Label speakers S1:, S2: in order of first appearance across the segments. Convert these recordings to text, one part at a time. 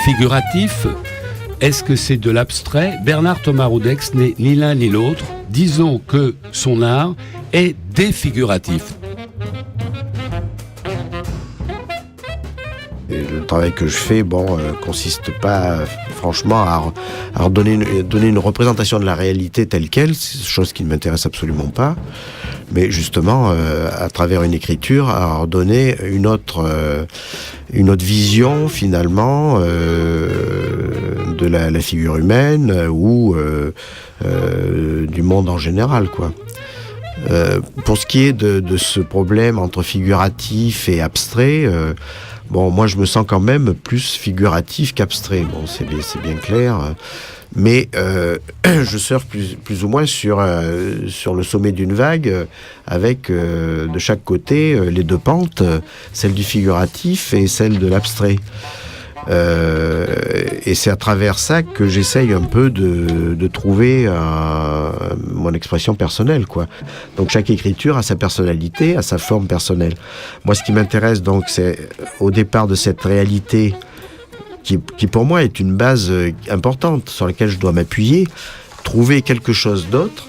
S1: Figuratif, est-ce que c'est de l'abstrait ? Bernard Thomas Roudex n'est ni l'un ni l'autre. Disons que son art est défiguratif.
S2: Et le travail que je fais, consiste pas franchement à donner une représentation de la réalité telle qu'elle, c'est chose qui ne m'intéresse absolument pas, mais justement à travers une écriture, à redonner une autre vision finalement de la figure humaine ou du monde en général, quoi. Pour ce qui est de ce problème entre figuratif et abstrait, moi je me sens quand même plus figuratif qu'abstrait, c'est bien clair, mais je surfe plus ou moins sur le sommet d'une vague avec de chaque côté les deux pentes, celle du figuratif et celle de l'abstrait. Et c'est à travers ça que j'essaye un peu de trouver mon expression personnelle, quoi. Donc chaque écriture a sa personnalité, a sa forme personnelle. Moi, ce qui m'intéresse, donc, c'est au départ de cette réalité qui pour moi est une base importante sur laquelle je dois m'appuyer, trouver quelque chose d'autre.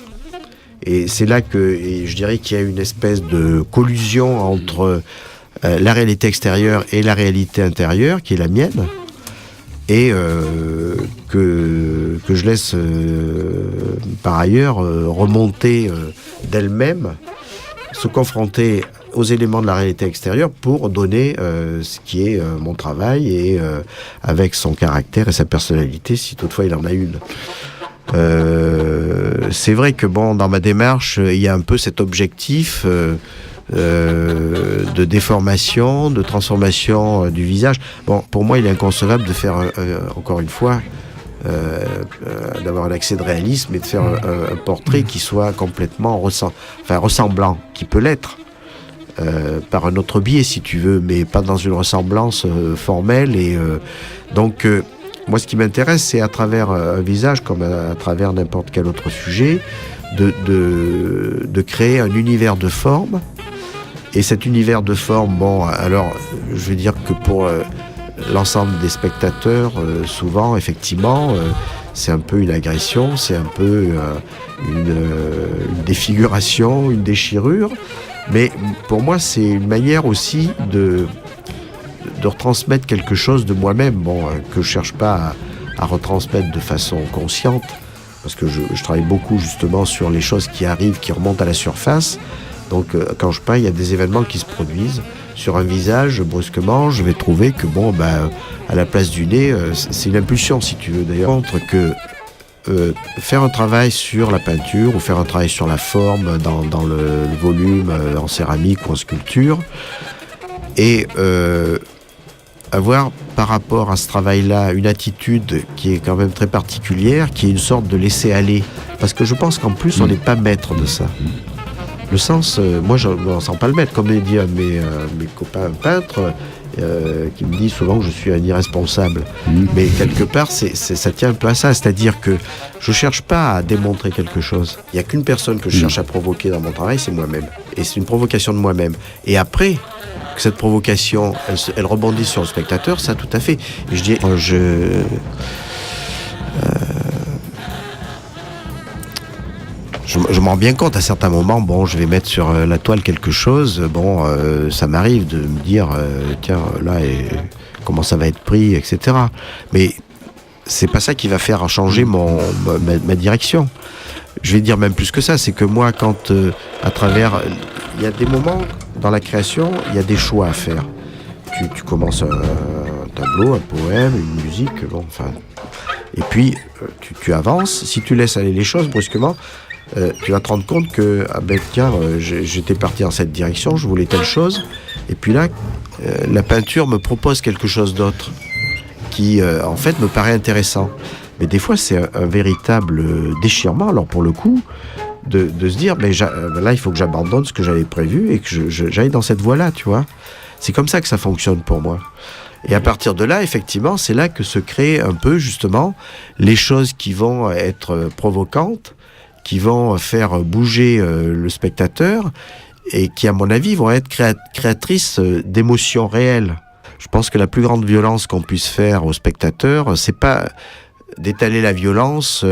S2: Et c'est là que je dirais qu'il y a une espèce de collusion entre la réalité extérieure et la réalité intérieure, qui est la mienne, et que je laisse par ailleurs remonter d'elle-même, se confronter aux éléments de la réalité extérieure pour donner ce qui est mon travail, et avec son caractère et sa personnalité, si toutefois il en a une. C'est vrai que dans ma démarche, il y a un peu cet objectif de déformation, de transformation du visage. Pour moi, il est inconcevable de faire, encore une fois, d'avoir un accès de réalisme et de faire un portrait qui soit complètement ressemblant, qui peut l'être, par un autre biais, si tu veux, mais pas dans une ressemblance formelle. Et donc, moi, ce qui m'intéresse, c'est à travers un visage, comme à travers n'importe quel autre sujet, de créer un univers de forme. Et cet univers de forme, alors, je veux dire que pour l'ensemble des spectateurs, souvent, effectivement, c'est un peu une agression, c'est un peu une défiguration, une déchirure. Mais pour moi, c'est une manière aussi de retransmettre quelque chose de moi-même, que je cherche pas à retransmettre de façon consciente, parce que je travaille beaucoup justement sur les choses qui arrivent, qui remontent à la surface. Donc quand je peins, il y a des événements qui se produisent sur un visage. Brusquement, je vais trouver que à la place du nez, c'est une impulsion, si tu veux. D'ailleurs, entre que faire un travail sur la peinture ou faire un travail sur la forme dans le volume en céramique ou en sculpture, et avoir par rapport à ce travail-là une attitude qui est quand même très particulière, qui est une sorte de laisser-aller. Parce que je pense qu'en plus, on n'est pas maître de ça. Le sens, moi je ne sens pas le maître, comme dit un de mes copains peintres, qui me dit souvent que je suis un irresponsable. Mais quelque part, ça tient un peu à ça, c'est-à-dire que je ne cherche pas à démontrer quelque chose. Il n'y a qu'une personne que je cherche à provoquer dans mon travail, c'est moi-même. Et c'est une provocation de moi-même. Et après, que cette provocation, elle rebondit sur le spectateur, ça tout à fait. Et je dis, je m'en rends bien compte à certains moments, je vais mettre sur la toile quelque chose, ça m'arrive de me dire, tiens, là, comment ça va être pris, etc. Mais c'est pas ça qui va faire changer ma direction. Je vais dire même plus que ça, c'est que moi, quand à travers... Il y a des moments dans la création, il y a des choix à faire. Tu commences un tableau, un poème, une musique, et puis tu avances. Si tu laisses aller les choses brusquement, tu vas te rendre compte que j'étais parti dans cette direction, je voulais telle chose, et puis là, la peinture me propose quelque chose d'autre qui, en fait, me paraît intéressant. Mais des fois, c'est un véritable déchirement, alors pour le coup, de se dire, là, il faut que j'abandonne ce que j'avais prévu et que j'aille dans cette voie-là, tu vois. C'est comme ça que ça fonctionne pour moi. Et à partir de là, effectivement, c'est là que se créent un peu, justement, les choses qui vont être provocantes, qui vont faire bouger le spectateur, et qui, à mon avis, vont être créatrices d'émotions réelles. Je pense que la plus grande violence qu'on puisse faire au spectateur, c'est pas d'étaler la violence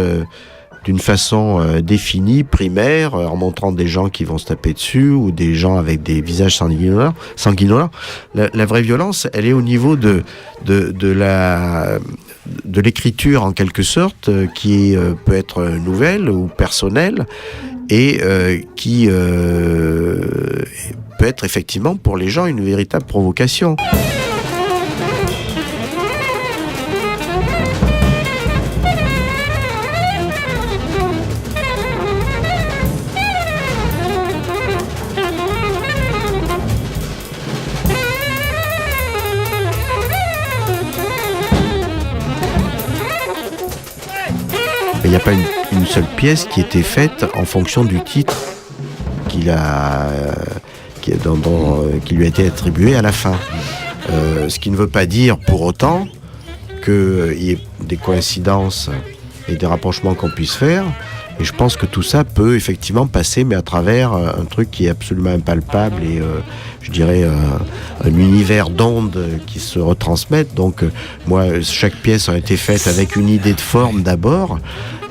S2: d'une façon définie, primaire, en montrant des gens qui vont se taper dessus ou des gens avec des visages sanguinolents. La vraie violence, elle est au niveau de l'écriture en quelque sorte, qui peut être nouvelle ou personnelle et qui peut être effectivement pour les gens une véritable provocation. Il n'y a pas une seule pièce qui était faite en fonction du titre qui lui a été attribué à la fin. Ce qui ne veut pas dire pour autant qu'il y ait des coïncidences et des rapprochements qu'on puisse faire. Et je pense que tout ça peut effectivement passer, mais à travers un truc qui est absolument impalpable et je dirais un univers d'ondes qui se retransmettent. Donc moi, chaque pièce a été faite avec une idée de forme d'abord,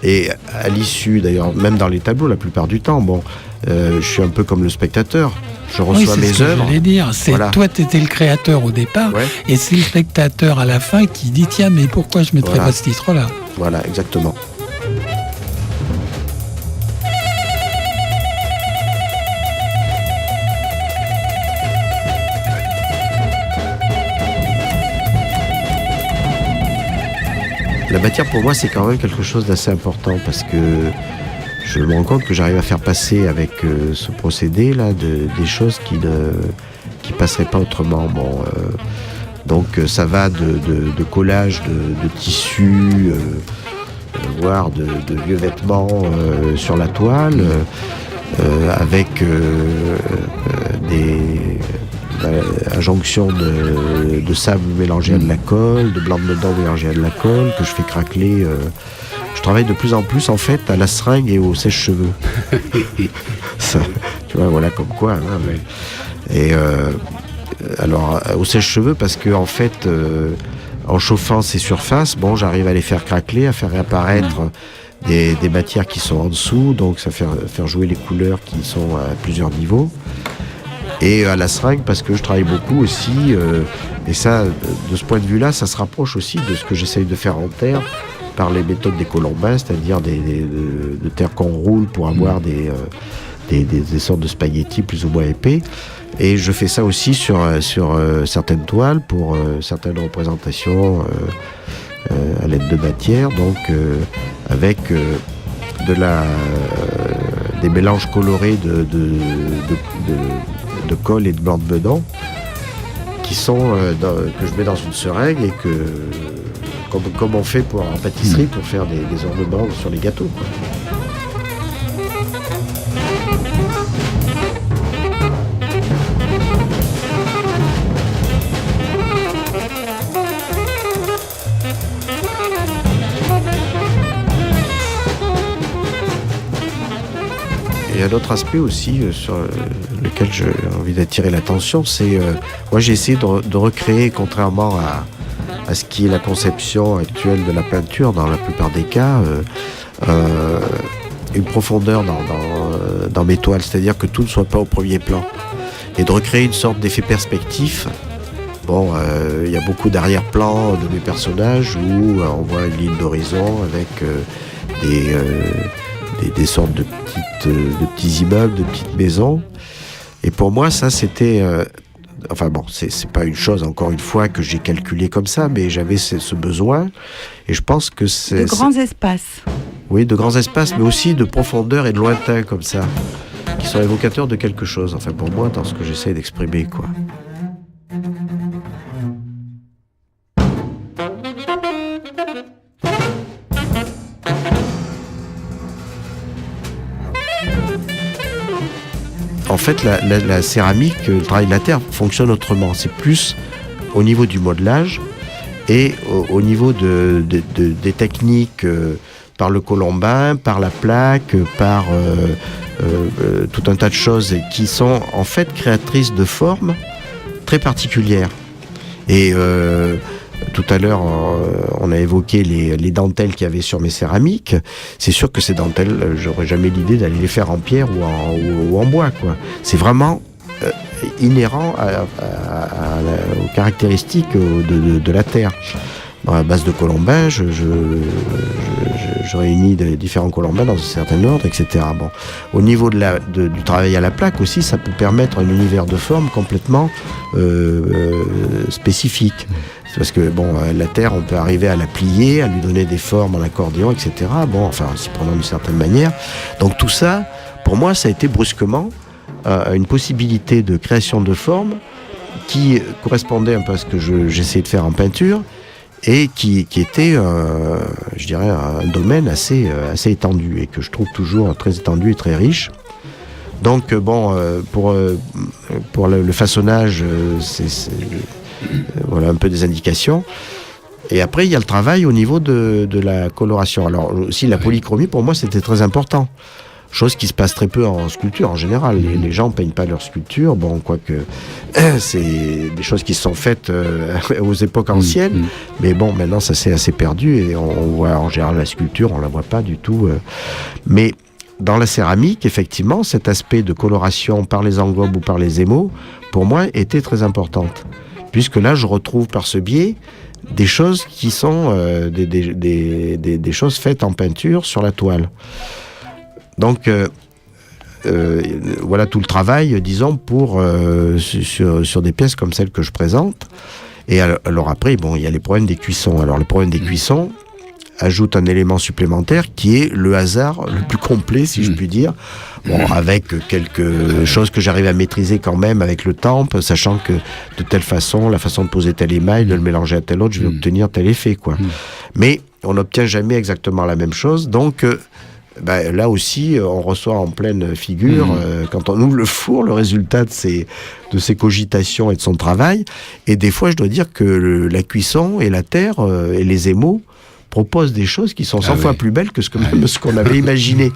S2: et à l'issue, d'ailleurs, même dans les tableaux, la plupart du temps, je suis un peu comme le spectateur. Je reçois mes œuvres.
S3: J'allais dire, c'est voilà. Toi, tu étais le créateur au départ, ouais. Et c'est le spectateur à la fin qui dit tiens, mais pourquoi je mettrais pas ce titre-là ?
S2: Voilà, exactement. La matière, pour moi, c'est quand même quelque chose d'assez important parce que je me rends compte que j'arrive à faire passer avec ce procédé-là des choses qui passeraient pas autrement. Donc ça va de collage de tissus, voire de vieux vêtements sur la toile, avec injonction de sable mélangé à de la colle, de blanc de dedans mélangé à de la colle, que je fais craqueler. Je travaille de plus en plus en fait à la seringue et au sèche-cheveux. Ça, tu vois, voilà comme quoi. Hein, mais... Et alors au sèche-cheveux parce que en fait, en chauffant ces surfaces, j'arrive à les faire craqueler, à faire réapparaître des matières qui sont en dessous, donc ça fait faire jouer les couleurs qui sont à plusieurs niveaux. Et à la seringue parce que je travaille beaucoup aussi, et ça, de ce point de vue-là, ça se rapproche aussi de ce que j'essaye de faire en terre par les méthodes des Colombins, c'est-à-dire de terre qu'on roule pour avoir des sortes de spaghettis plus ou moins épais. Et je fais ça aussi sur certaines toiles pour certaines représentations à l'aide de matière, donc avec des mélanges colorés de colle et de blanc de bedon qui sont que je mets dans une seringue et que comme on fait en pâtisserie pour faire des ornements sur les gâteaux, quoi. Et un autre aspect aussi sur lequel j'ai envie d'attirer l'attention, c'est moi j'ai essayé de recréer, contrairement à ce qui est la conception actuelle de la peinture dans la plupart des cas, une profondeur dans mes toiles, c'est-à-dire que tout ne soit pas au premier plan, et de recréer une sorte d'effet perspectif. Il y a beaucoup d'arrière-plans de mes personnages où on voit une ligne d'horizon avec des sortes de petits immeubles, de petites maisons. Et pour moi, ça, c'était... c'est pas une chose, encore une fois, que j'ai calculé comme ça, mais j'avais ce besoin. Et je pense que c'est...
S4: De grands espaces.
S2: Oui, de grands espaces, mais aussi de profondeur et de lointain, comme ça, qui sont évocateurs de quelque chose. Enfin, pour moi, dans ce que j'essaie d'exprimer, quoi. en fait, la céramique, le travail de la terre fonctionne autrement. C'est plus au niveau du modelage et au niveau des techniques par le colombin, par la plaque, par tout un tas de choses qui sont en fait créatrices de formes très particulières. Et tout à l'heure, on a évoqué les dentelles qu'il y avait sur mes céramiques. C'est sûr que ces dentelles, j'aurais jamais l'idée d'aller les faire en pierre ou en bois, quoi. C'est vraiment inhérent aux caractéristiques de la terre. Dans la base de colombin, je réunis différents colombins dans un certain ordre, etc. Bon. Au niveau du travail à la plaque aussi, ça peut permettre un univers de forme complètement spécifique. Parce que la terre, on peut arriver à la plier, à lui donner des formes en accordéon, etc. Bon, enfin, en s'y prenant d'une certaine manière. Donc tout ça, pour moi, ça a été brusquement une possibilité de création de formes qui correspondait un peu à ce que j'essayais de faire en peinture et qui était, je dirais, un domaine assez étendu et que je trouve toujours très étendu et très riche. Donc pour le façonnage, voilà un peu des indications. Et après, il y a le travail au niveau de la coloration. Alors aussi, la polychromie, pour moi, c'était très important. Chose qui se passe très peu en sculpture en général. Les gens ne peignent pas leurs sculptures. Bon, quoique c'est des choses qui se sont faites aux époques anciennes. Mais bon, maintenant, ça s'est assez perdu. Et on voit en général la sculpture, on ne la voit pas du tout. Mais dans la céramique, effectivement, cet aspect de coloration par les englobes ou par les émaux, pour moi, était très importante. Puisque là, je retrouve par ce biais des choses qui sont des choses faites en peinture sur la toile. Donc, voilà tout le travail, disons, sur des pièces comme celles que je présente. Et alors après, il y a les problèmes des cuissons. Alors, le problème des cuissons ajoute un élément supplémentaire qui est le hasard le plus complet, si je puis dire. Bon, avec quelques choses que j'arrive à maîtriser quand même avec le temps, sachant que de telle façon, la façon de poser tel émail, de le mélanger à tel autre, je vais obtenir tel effet, quoi. Mais on n'obtient jamais exactement la même chose, donc là aussi, on reçoit en pleine figure, quand on ouvre le four, le résultat de ses cogitations et de son travail. Et des fois, je dois dire que la cuisson et la terre et les émaux proposent des choses qui sont 100 fois plus belles que ce qu'on avait imaginé.